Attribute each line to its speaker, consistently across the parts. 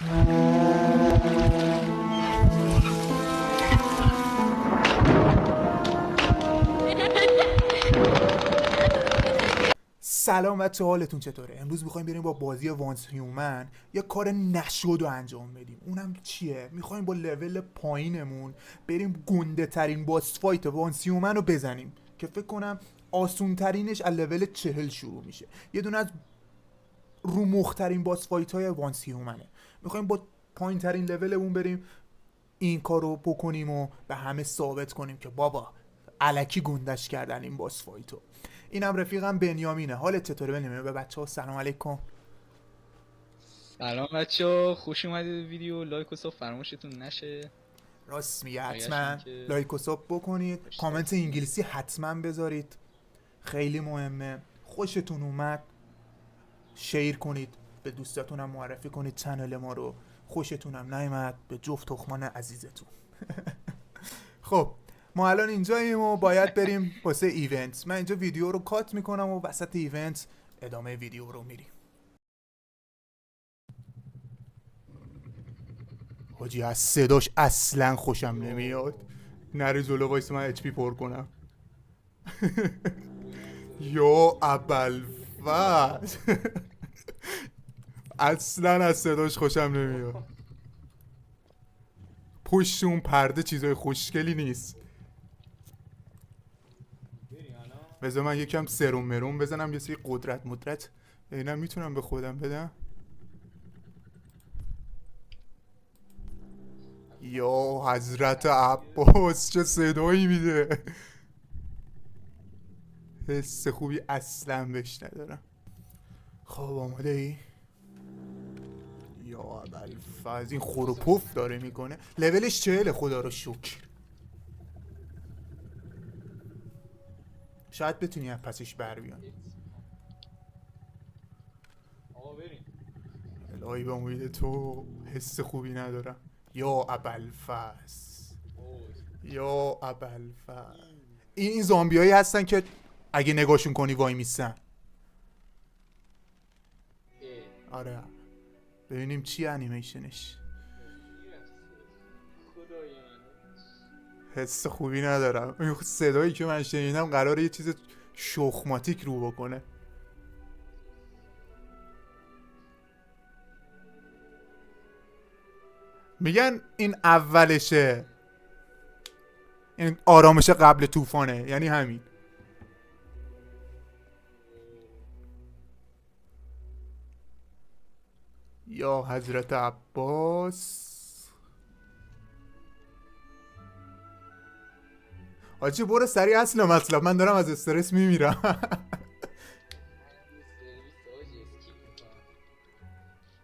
Speaker 1: سلام بچه، حالتون چطوره؟ امروز میخوایم بریم با بازی وانس هیومن یه کار نشد رو انجام بدیم. اونم چیه؟ میخوایم با لول پایینمون بریم گنده ترین باس فایت وانس هیومن رو بزنیم که فکر کنم آسون ترینش از لول 40 شروع میشه. یه دونه از رو مخترین باس فایت های وانس هیومنه. میخوایم با پایین ترین لول اون بریم این کار رو بکنیم و به همه ثابت کنیم که بابا الکی گندش کردن این باس فایتو. اینم رفیقم بنیامینه. حالت چطوره بنیامین؟ به بچه‌ها سلام علیکم.
Speaker 2: سلام بچه‌ها، خوش اومدید. ویدیو لایک و ساب فراموشتون نشه.
Speaker 1: راست میگه، حتما لایک و ساب بکنید، کامنت انگلیسی حتما بذارید، خیلی مهمه. خوشتون اومد شیر کنید، به دوستاتونم معرفی کنید چنل ما رو. خوشتونم نیامد به جفت تخمان عزیزتون. خب ما الان اینجاییم و باید بریم واسه ایونت. من اینجا ویدیو رو کات میکنم و وسط ایونت ادامه ویدیو رو میریم. حاجی از صداش اصلا خوشم نمیاد. نری جلو وایس من اچ پی پر کنم. یا ابوالفضل. اصلا از صداش خوشم نمیاد. پشت اون پرده چیزای خوشگلی نیست. بذار من یکم سرم مرم بزنم، یه سری قدرت مدرت اینم میتونم به خودم بدم. یا حضرت عباس چه صدایی میده. حس خوبی اصلا بهش ندارم. خب آماده ای؟ یا ابوالفضل این خور و پف داره میکنه. لولش 40 خدا رو شکر. شاید بتونی از پسش بر بیان. الهی به امید تو حس خوبی ندارم. یا ابوالفضل، یا ابوالفضل. این زامبی هایی هستن که اگه نگاهشون کنی وای میستن. آره ببینیم چی انیمیشنش. حس خوبی ندارم. این صدایی که من شنیدم قراره یه چیز شخماتیک رو بکنه. میگن این اولشه، این آرامش قبل طوفانه، یعنی همین. یا حضرت عباس. آجی برو سریع اصلا مطلب، من دارم از استرس میمیرم.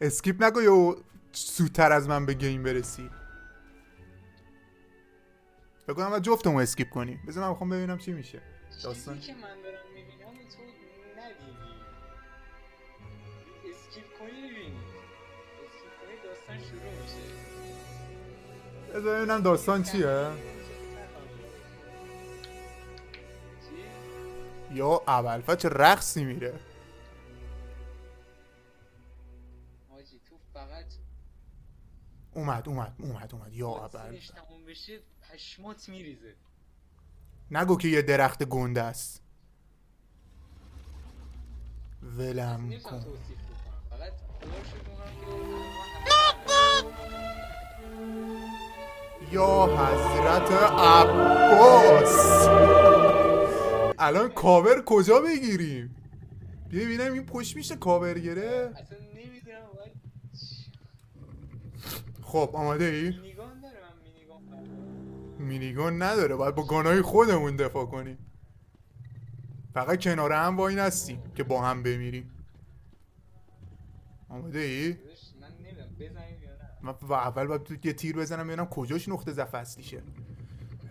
Speaker 1: اسکیپ نگو یا سودتر از من به گیم برسی. بگم من جفتمو اسکیپ کنی. بذار من میخوام ببینم چی میشه.
Speaker 2: داستان که من دارم میبینم تو ندیدی. اسکیپ کنی ببینی. اسکیپ کنی داستان شروع میشه.
Speaker 1: بذار ببینم داستان چیه. یا ابوالفضل چه رقصی میره.
Speaker 2: حاجی تو فقط
Speaker 1: اومد یا ابوالفضل.
Speaker 2: تموم بشه پشمات میریزه.
Speaker 1: نگو که یه درخت گنده است. ولم کن.
Speaker 2: فقط
Speaker 1: یا حضرت عباس. الان کاور کجا بگیریم؟ بیا ببینم این پشت میشه کاور گره.
Speaker 2: اصلا نمیدونم باید.
Speaker 1: خب آماده ای؟
Speaker 2: مینیگان داره. من
Speaker 1: مینیگان نداره، باید با گانای خودمون دفاع کنیم. فقط کنار هم وای نستیم که با هم بمیریم. آماده ای؟
Speaker 2: من نمیدونم بزنیم یا نه.
Speaker 1: من اول باید یه تیر بزنم ببینم کجاش نقطه ضعف اصلیشه.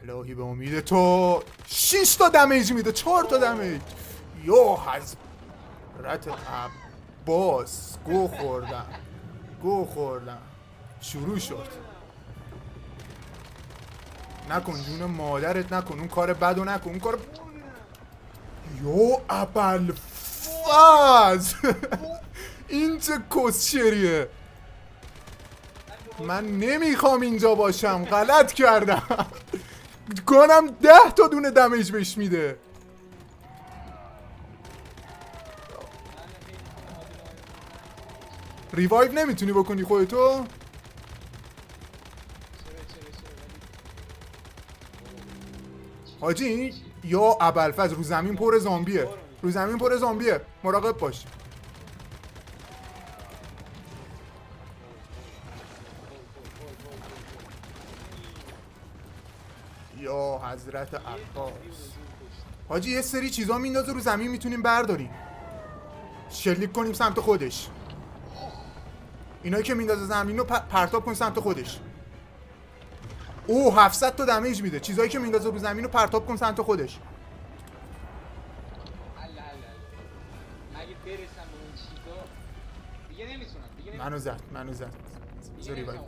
Speaker 1: الهی به امید تو 6 تا دمیج میده، 4 تا دمیج. یا حضرت عباس. گو خوردم. شروع شد. نکن جون مادرت، نکن اون کار بدو، نکن اون کار. یا ابوالفضل. این چه کسچریه. من نمیخوام اینجا باشم، غلط کردم. گانم 10 تا دونه دمیج بهش میده. ریوایو نمیتونی بکنی خودتو؟ حاجی یا ابوالفضل رو زمین پر زامبیه، رو زمین پر زامبیه، مراقب باش. یا حضرت عباس. حاجی یه سری چیزا میندازه رو زمین، میتونیم برداریم، شلیک کنیم سمت خودش. اینایی که میندازه زمین رو پرتاب کن سمت خودش. اوه 700 تا دمیج میده. چیزایی که میندازه رو زمین رو پرتاب کن سمت خودش.
Speaker 2: اگه برسم به اون چیزا دیگه نمیتونم.
Speaker 1: منو زد زوری باید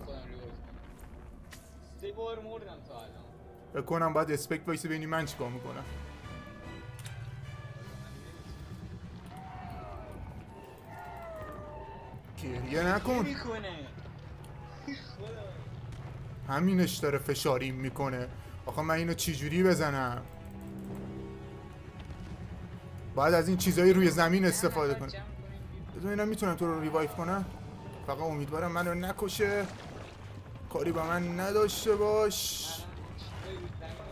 Speaker 2: 3 بار مردم تا الان.
Speaker 1: بکنم باید اسپکت وایسی ببینی من چیکار میکنم. گریه نکن، همینش داره فشاریم میکنه. آخه من اینو چجوری بزنم؟ باید از این چیزایی روی زمین استفاده کنم. بذار اینا میتونم تو رو ریوایو کنم. فقط امیدوارم منو نکشه، کاری با من نداشته باش.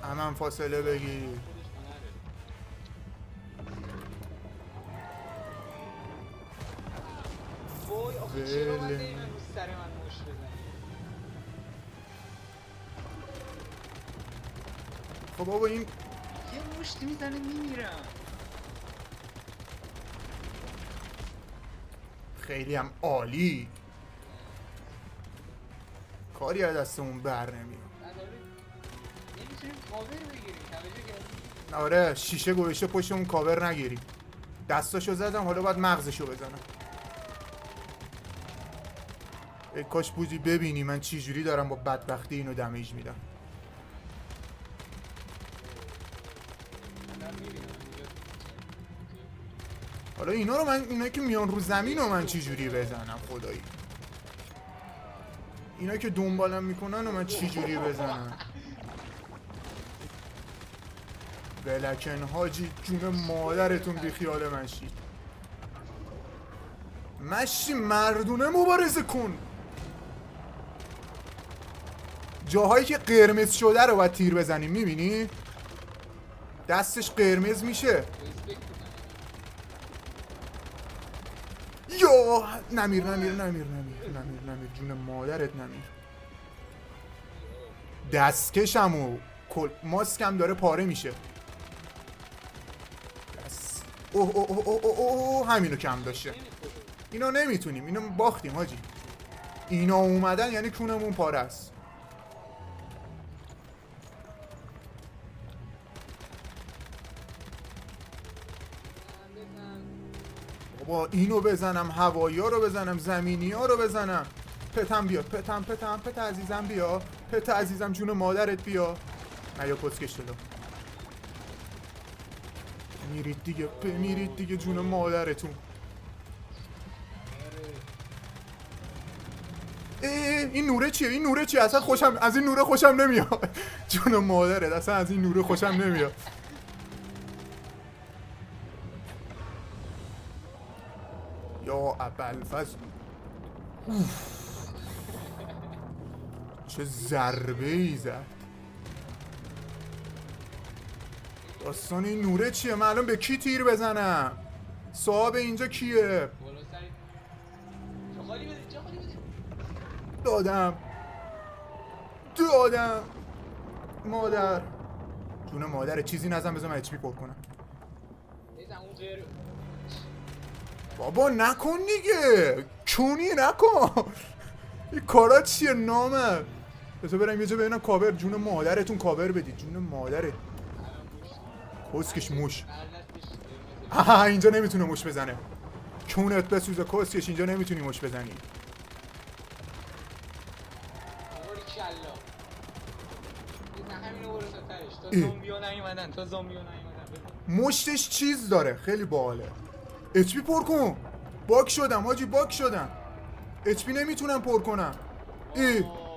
Speaker 1: همون فاصله بگیر.
Speaker 2: وای آخه چرا من دائما رو سر من مش بزنی؟
Speaker 1: خب بابا این
Speaker 2: یه مشت میزنه میمیرم.
Speaker 1: خیلی هم عالی. کاری از دستمون بر نمیاد.
Speaker 2: نمیتونیم کاور بگیریم.
Speaker 1: آره شیشه گوشه پشتمون کاور نگیریم. دستاشو زدم، حالا باید مغزشو بزنم. ای کاش بودی ببینی من چی جوری دارم با بدبختی اینو دمیج میدم. حالا اینا رو اینایی که میان رو زمین رو من چی جوری بزنم خدایی. اینا که دنبالم میکنن و من چی جوری بزنم. ولکن حاجی جون مادرتون بی خیال من شید. مشی مردونه مبارزه کن. جاهایی که قرمز شده رو باید تیر بزنیم، میبینی؟ دستش قرمز میشه. یا نمیر جون مادرت نمیر. دستکشم و ماسکم داره پاره میشه. اوه همینو کم داشته. اینا نمیتونیم، اینو باختیم حاجی. اینا اومدن یعنی کونمون پاره است. بابا اینو بزنم، هوایی ها رو بزنم، زمینی ها رو بزنم. پتم بیا، پت عزیزم بیا، پت عزیزم جون مادرت بیا. نه یا پسکش دادم. میرید دیگه جون مادرتون. این نوره چیه؟ اصلا خوشم از این نوره خوشم نمیاد. جون مادرت اصلا از این نوره خوشم نمیاد. یا ابوالفضل چه ضربه ای زد. داستان این نوره چیه؟ من الان به کی تیر بزنم؟ صاحب اینجا کیه؟ دادم مادر جون مادر چیزی نزن. بذار من اچ پی پر کنم. بابا نکن دیگه، کونی نکن. این کارا چیه نامه؟ بذار برم یه جا ببینم کاور. جون مادرتون کاور بدید. جون مادرت کسکش موش. اینجا نمیتونه موش بزنه. کونت بسوزه کسکش، اینجا نمیتونی موش بزنی. مشتش چیز داره، خیلی باحاله. اچ پی پر کن. باک شدم حاجی، باک شدم. اچ پی نمیتونم پر کنم.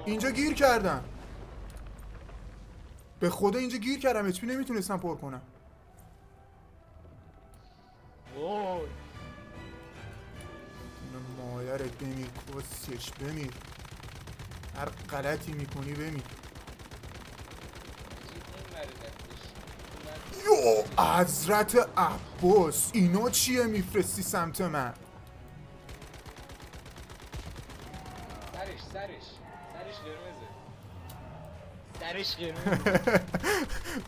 Speaker 1: اینجا گیر کردم، به خدا اینجا گیر کردم، اچپی نمیتونستم پر کنم.
Speaker 2: وای
Speaker 1: مادرت بمیر کسش، بمیر، هر غلطی میکنی بمیر. یو حضرت عباس، اینا چیه میفرستی سمت من؟
Speaker 2: سرش قرمزه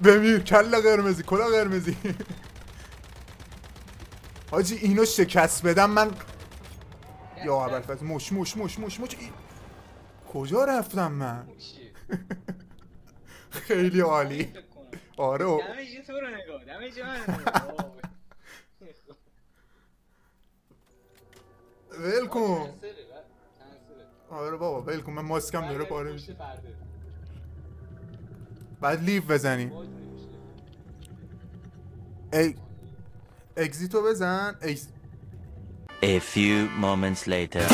Speaker 1: بمیر، کله قرمزی، کلا قرمزی. حاجی اینو شکست بدم من. یا ابوالفضل مش مش مش مش مش کجا رفتم من؟ خیلی عالی. آره
Speaker 2: دمیج تو رو نگاه، دمیج من نگاه.
Speaker 1: ول کن. آره بابا ول کن، من ماسکم داره پاره میشه. بعد لیف بزنی. اگزیتو بزن.
Speaker 3: A few moments later.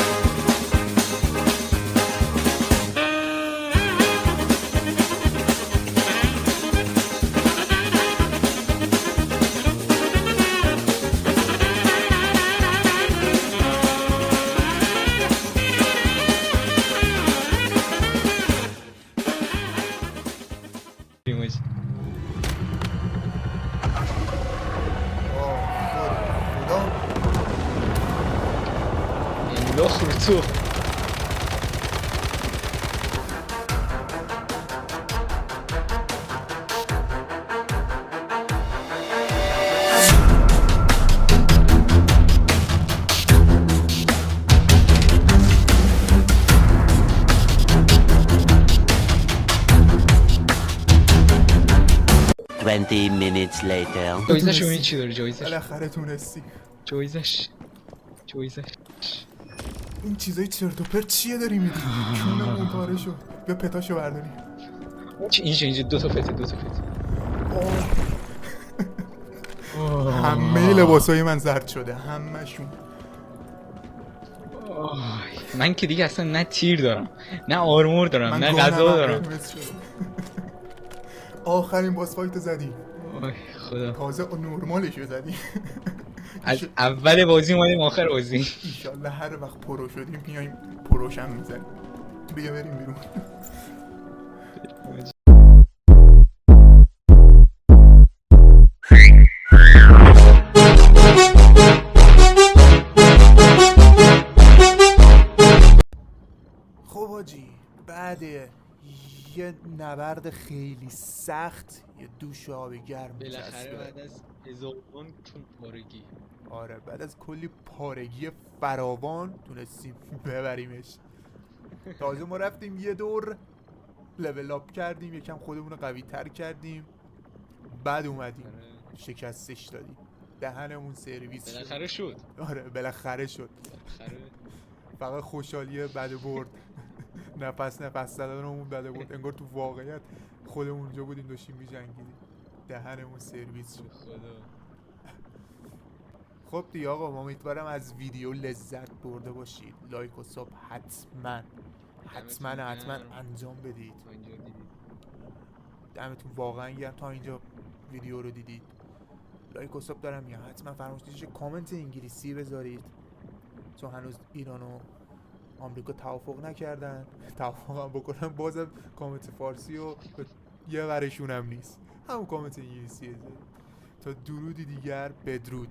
Speaker 2: لخ رو تو
Speaker 3: 20 minutes later.
Speaker 2: جایزش رو چی داره؟ جایزش
Speaker 1: بالاخره تونستی.
Speaker 2: جایزش
Speaker 1: این چیزای چرت و پرت چیه داری میدی؟ کونمون پاره شد. بیا پتاشو برداری.
Speaker 2: اینجا دو تا پته
Speaker 1: همه لباسای من زرد شده، همشون.
Speaker 2: من که دیگه اصلا نه تیر دارم نه آرمور دارم نه
Speaker 1: گونم
Speaker 2: غذا دارم.
Speaker 1: قرمز شده. آخرین باس فایت زدی.
Speaker 2: آی خدا،
Speaker 1: تازه نورمالشو زدی.
Speaker 2: از اول بازی اومدیم آخر بازی.
Speaker 1: ایشالله هر وقت پرو شدیم میایم پروشم میزنیم. بیا بریم بیرون. خب حاجی، بعد یه نبرد خیلی سخت، یه دوش آب گرم
Speaker 2: بالاخره بعد از هزاران تون پارگی،
Speaker 1: آره بعد از کلی پارگی فراوان تونستیم ببریمش. تازه ما رفتیم یه دور لول اپ کردیم، یکم خودمون رو قوی تر کردیم، بعد اومدیم شکستش دادیم. دهنمون سرویس شد.
Speaker 2: بالاخره شد.
Speaker 1: آره بالاخره شد. فقط خوشحالیه بعد برد. نفس زدنمون بعد برد، انگار تو واقعیت خودمون اونجا بودیم داشتیم می‌جنگیدیم. دهنمون سرویس شد.
Speaker 2: خدا.
Speaker 1: خب دیگه آقا، امیدوارم از ویدیو لذت برده باشید. لایک و ساب حتما انجام بدید. دمتون واقعا گرم تا اینجا ویدیو رو دیدید. لایک و ساب دارم میگم، حتما فراموش نشه کامنت انگلیسی بذارید، چون هنوز ایران و آمریکا توافق نکردن. توافق هم بکنن بازم کامنت فارسی و یه ورشون هم نیست، همون کامنت انگلیسی بذارید. تا درودی دیگر، بدرود.